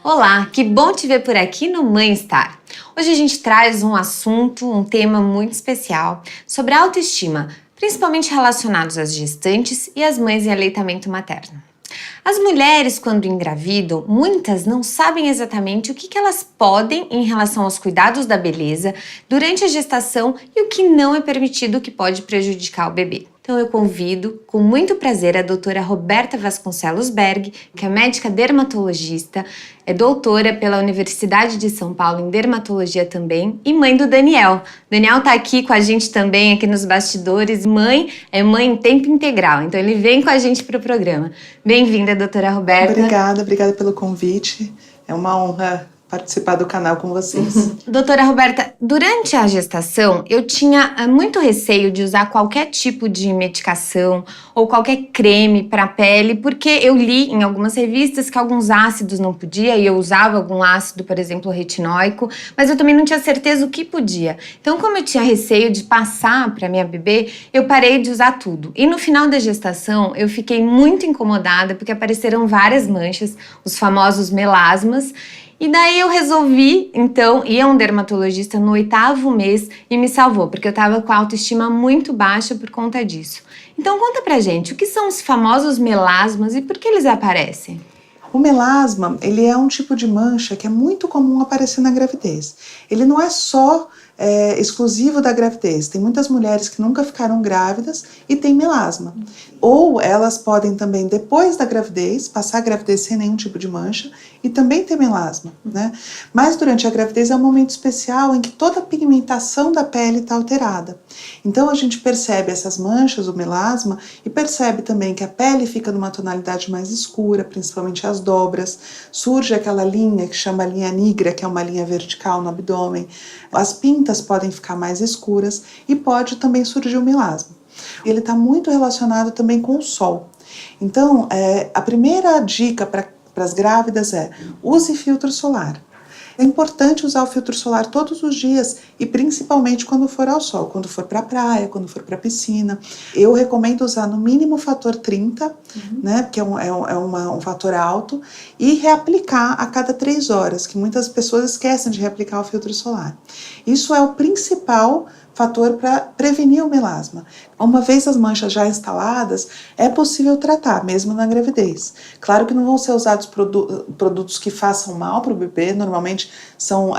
Olá, que bom te ver por aqui no Mãe Star. Hoje a gente traz um tema muito especial sobre a autoestima, principalmente relacionados às gestantes e às mães em aleitamento materno. As mulheres, quando engravidam, muitas não sabem exatamente o que elas podem em relação aos cuidados da beleza durante a gestação e o que não é permitido que pode prejudicar o bebê. Então eu convido, com muito prazer, a doutora Roberta Vasconcelos Berg, que é médica dermatologista, é doutora pela Universidade de São Paulo em dermatologia também e mãe do Daniel. O Daniel tá aqui com a gente também, aqui nos bastidores. Mãe em tempo integral, então ele vem com a gente para o programa. Bem-vinda, doutora Roberta. Obrigada pelo convite. É uma honra participar do canal com vocês. Doutora Roberta, durante a gestação eu tinha muito receio de usar qualquer tipo de medicação ou qualquer creme para a pele, porque eu li em algumas revistas que alguns ácidos não podia e eu usava algum ácido, por exemplo, retinóico, mas eu também não tinha certeza o que podia. Então, como eu tinha receio de passar para minha bebê, eu parei de usar tudo. E no final da gestação eu fiquei muito incomodada porque apareceram várias manchas, os famosos melasmas. E daí eu resolvi, então, ir a um dermatologista no 8º mês e me salvou, porque eu estava com a autoestima muito baixa por conta disso. Então conta pra gente, o que são os famosos melasmas e por que eles aparecem? O melasma, ele é um tipo de mancha que é muito comum aparecer na gravidez. Ele não é só exclusivo da gravidez. Tem muitas mulheres que nunca ficaram grávidas e têm melasma. Ou elas podem também, depois da gravidez, passar a gravidez sem nenhum tipo de mancha e também ter melasma, né? Mas durante a gravidez é um momento especial em que toda a pigmentação da pele está alterada. Então a gente percebe essas manchas, o melasma, e percebe também que a pele fica numa tonalidade mais escura, principalmente as dobras. Surge aquela linha que chama linha nigra, que é uma linha vertical no abdômen. As pintas podem ficar mais escuras e pode também surgir o melasma. Ele está muito relacionado também com o sol. Então, a primeira dica para as grávidas é: use filtro solar. É importante usar o filtro solar todos os dias e principalmente quando for ao sol, quando for para a praia, quando for para a piscina. Eu recomendo usar no mínimo fator 30, né, porque um fator alto, e reaplicar a cada 3 horas, que muitas pessoas esquecem de reaplicar o filtro solar. Isso é o principal fator para prevenir o melasma. Uma vez as manchas já instaladas, é possível tratar, mesmo na gravidez. Claro que não vão ser usados produtos que façam mal para o bebê, normalmente são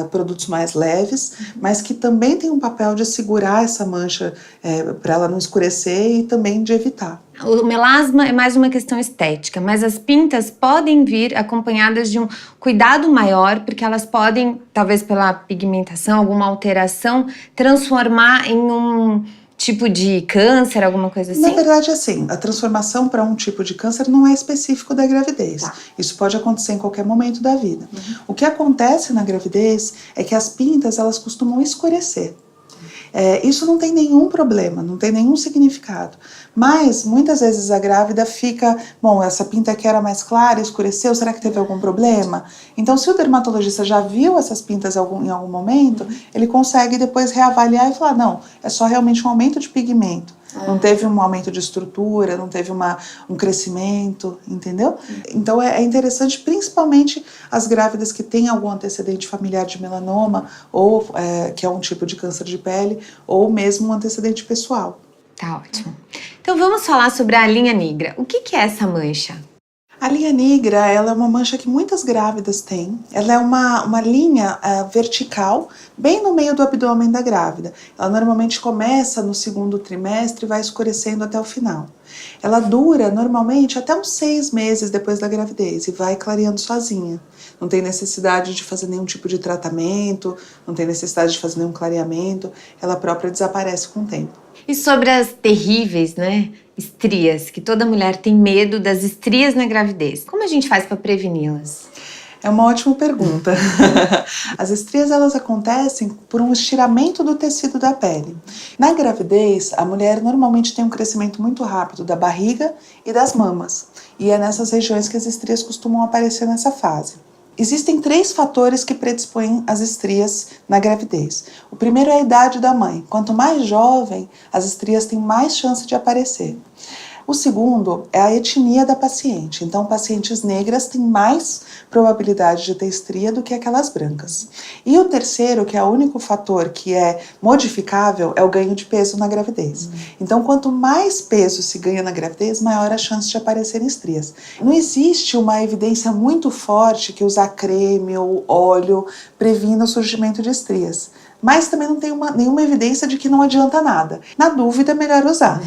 produtos mais leves, mas que também têm um papel de segurar essa mancha para ela não escurecer e também de evitar. O melasma é mais uma questão estética, mas as pintas podem vir acompanhadas de um cuidado maior, porque elas podem, talvez pela pigmentação, alguma alteração, transformar em um tipo de câncer, alguma coisa assim? Na verdade, assim, a transformação para um tipo de câncer não é específico da gravidez. Tá. Isso pode acontecer em qualquer momento da vida. O que acontece na gravidez é que as pintas, elas costumam escurecer. Isso não tem nenhum problema, não tem nenhum significado. Mas, muitas vezes a grávida fica, bom, essa pinta aqui era mais clara, escureceu, será que teve algum problema? Então, se o dermatologista já viu essas pintas em algum momento, ele consegue depois reavaliar e falar, não, é só realmente um aumento de pigmento. Não teve um aumento de estrutura, não teve um crescimento, entendeu? Então é interessante, principalmente as grávidas que têm algum antecedente familiar de melanoma, ou que é um tipo de câncer de pele, ou mesmo um antecedente pessoal. Tá ótimo. Então vamos falar sobre a linha negra. O que é essa mancha? A linha negra, ela é uma mancha que muitas grávidas têm. Ela é uma linha vertical, bem no meio do abdômen da grávida. Ela normalmente começa no 2º trimestre e vai escurecendo até o final. Ela dura normalmente até uns 6 meses depois da gravidez e vai clareando sozinha. Não tem necessidade de fazer nenhum tipo de tratamento, não tem necessidade de fazer nenhum clareamento, ela própria desaparece com o tempo. E sobre as terríveis, estrias, que toda mulher tem medo das estrias na gravidez. Como a gente faz para preveni-las? É uma ótima pergunta. As estrias, elas acontecem por um estiramento do tecido da pele. Na gravidez, a mulher normalmente tem um crescimento muito rápido da barriga e das mamas. E é nessas regiões que as estrias costumam aparecer nessa fase. Existem 3 fatores que predispõem as estrias na gravidez. O primeiro é a idade da mãe. Quanto mais jovem, as estrias têm mais chance de aparecer. O segundo é a etnia da paciente. Então, pacientes negras têm mais probabilidade de ter estria do que aquelas brancas. E o terceiro, que é o único fator que é modificável, é o ganho de peso na gravidez. Então, quanto mais peso se ganha na gravidez, maior a chance de aparecerem estrias. Não existe uma evidência muito forte que usar creme ou óleo previna o surgimento de estrias. Mas também não tem nenhuma evidência de que não adianta nada. Na dúvida, é melhor usar.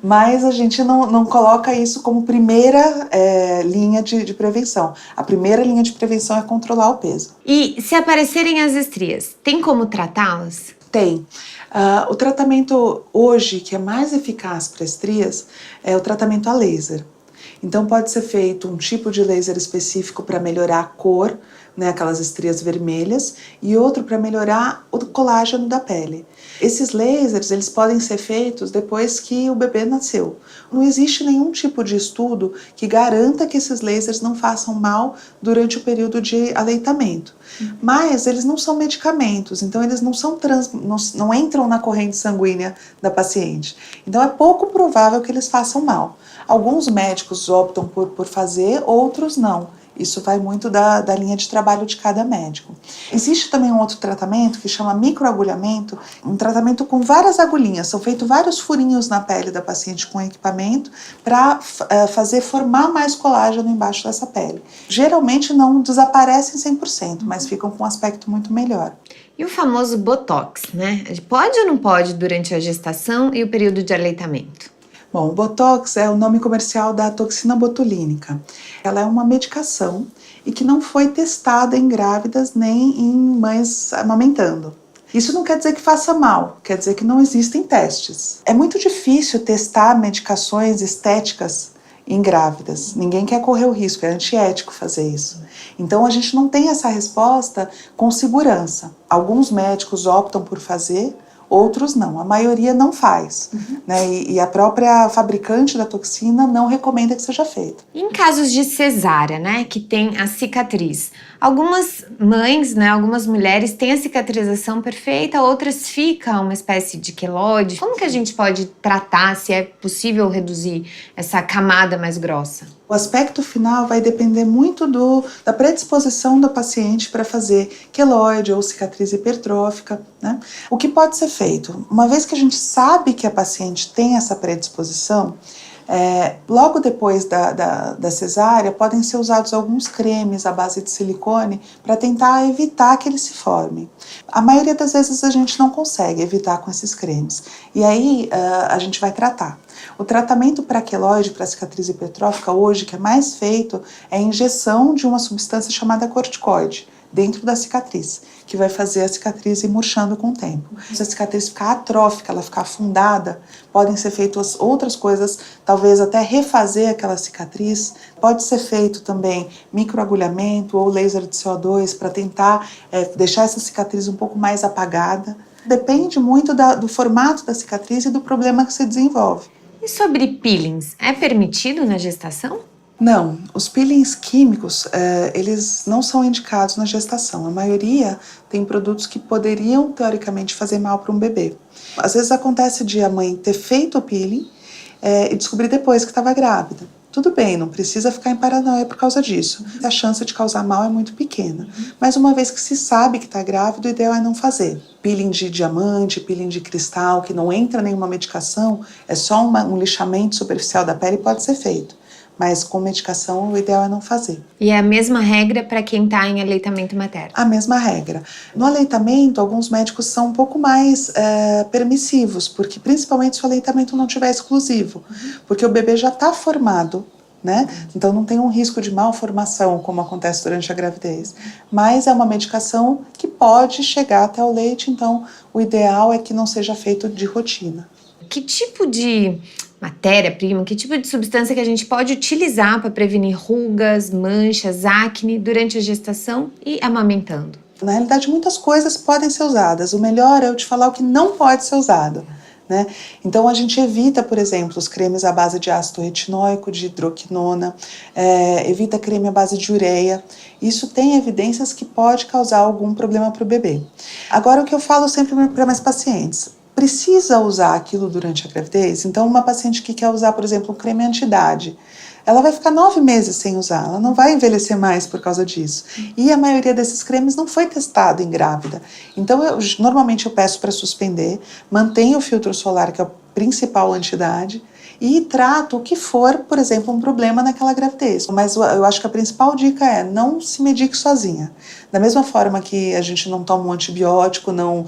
Mas a gente não coloca isso como primeira linha de prevenção. A primeira linha de prevenção é controlar o peso. E se aparecerem as estrias, tem como tratá-las? Tem. O tratamento hoje que é mais eficaz para estrias é o tratamento a laser. Então pode ser feito um tipo de laser específico para melhorar a cor, né, aquelas estrias vermelhas, e outro para melhorar o colágeno da pele. Esses lasers, eles podem ser feitos depois que o bebê nasceu. Não existe nenhum tipo de estudo que garanta que esses lasers não façam mal durante o período de aleitamento. Mas eles não são medicamentos, então eles não entram na corrente sanguínea da paciente. Então é pouco provável que eles façam mal. Alguns médicos optam por fazer, outros não. Isso vai muito da linha de trabalho de cada médico. Existe também um outro tratamento que chama microagulhamento, um tratamento com várias agulhinhas. São feitos vários furinhos na pele da paciente com equipamento para fazer formar mais colágeno embaixo dessa pele. Geralmente não desaparecem 100%, mas ficam com um aspecto muito melhor. E o famoso Botox, né? Pode ou não pode durante a gestação e o período de aleitamento? Bom, o Botox é o nome comercial da toxina botulínica. Ela é uma medicação e que não foi testada em grávidas nem em mães amamentando. Isso não quer dizer que faça mal, quer dizer que não existem testes. É muito difícil testar medicações estéticas em grávidas. Ninguém quer correr o risco, é antiético fazer isso. Então a gente não tem essa resposta com segurança. Alguns médicos optam por fazer, outros não. A maioria não faz, né? E a própria fabricante da toxina não recomenda que seja feito. Em casos de cesárea, né, que tem a cicatriz, algumas mães, né, algumas mulheres têm a cicatrização perfeita, outras ficam uma espécie de queloide. Como que a gente pode tratar, se é possível reduzir essa camada mais grossa? O aspecto final vai depender muito da predisposição da paciente para fazer queloide ou cicatriz hipertrófica, né? O que pode ser feito? Uma vez que a gente sabe que a paciente tem essa predisposição, logo depois da cesárea, podem ser usados alguns cremes à base de silicone para tentar evitar que eles se formem. A maioria das vezes a gente não consegue evitar com esses cremes. E aí a gente vai tratar. O tratamento para queloide, para cicatriz hipertrófica hoje, que é mais feito, é a injeção de uma substância chamada corticoide dentro da cicatriz, que vai fazer a cicatriz ir murchando com o tempo. Se a cicatriz ficar atrófica, ela ficar afundada, podem ser feitas outras coisas, talvez até refazer aquela cicatriz. Pode ser feito também microagulhamento ou laser de CO2 para tentar deixar essa cicatriz um pouco mais apagada. Depende muito do formato da cicatriz e do problema que se desenvolve. E sobre peelings, é permitido na gestação? Não, os peelings químicos, eles não são indicados na gestação. A maioria tem produtos que poderiam, teoricamente, fazer mal para um bebê. Às vezes acontece de a mãe ter feito o peeling e descobrir depois que estava grávida. Tudo bem, não precisa ficar em paranoia por causa disso. A chance de causar mal é muito pequena. Mas uma vez que se sabe que está grávida, o ideal é não fazer. Peeling de diamante, peeling de cristal, que não entra nenhuma medicação, é só um lixamento superficial da pele, pode ser feito. Mas com medicação, o ideal é não fazer. E é a mesma regra para quem está em aleitamento materno? A mesma regra. No aleitamento, alguns médicos são um pouco mais permissivos, porque principalmente se o aleitamento não tiver exclusivo, porque o bebê já está formado, né? Então não tem um risco de malformação, como acontece durante a gravidez. Mas é uma medicação que pode chegar até o leite, então o ideal é que não seja feito de rotina. Que tipo de matéria-prima, que tipo de substância que a gente pode utilizar para prevenir rugas, manchas, acne durante a gestação e amamentando? Na realidade, muitas coisas podem ser usadas. O melhor é eu te falar o que não pode ser usado, né? Então a gente evita, por exemplo, os cremes à base de ácido retinóico, de hidroquinona, evita creme à base de ureia. Isso tem evidências que pode causar algum problema para o bebê. Agora, o que eu falo sempre para meus pacientes: precisa usar aquilo durante a gravidez? Então, uma paciente que quer usar, por exemplo, um creme anti-idade, ela vai ficar 9 meses sem usar, ela não vai envelhecer mais por causa disso. E a maioria desses cremes não foi testado em grávida. Então, normalmente eu peço para suspender, mantenho o filtro solar, que é o principal anti-idade, e trato o que for, por exemplo, um problema naquela gravidez. Mas eu acho que a principal dica é: não se medique sozinha. Da mesma forma que a gente não toma um antibiótico, não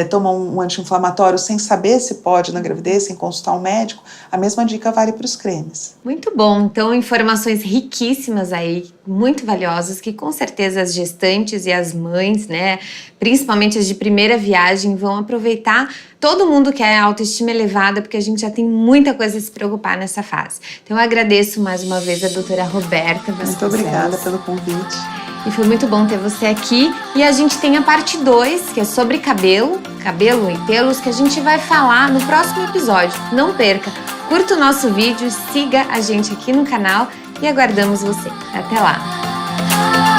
toma um anti-inflamatório sem saber se pode na gravidez, sem consultar um médico, a mesma dica vale para os cremes. Muito bom, então informações riquíssimas aí, muito valiosas, que com certeza as gestantes e as mães, né, principalmente as de primeira viagem, vão aproveitar. Todo mundo quer autoestima elevada, porque a gente já tem muita coisa a se preocupar nessa fase. Então eu agradeço mais uma vez a doutora Roberta Vasconcelos. Muito obrigada pelo convite. E foi muito bom ter você aqui. E a gente tem a parte 2, que é sobre cabelo e pelos, que a gente vai falar no próximo episódio. Não perca! Curta o nosso vídeo, siga a gente aqui no canal e aguardamos você. Até lá!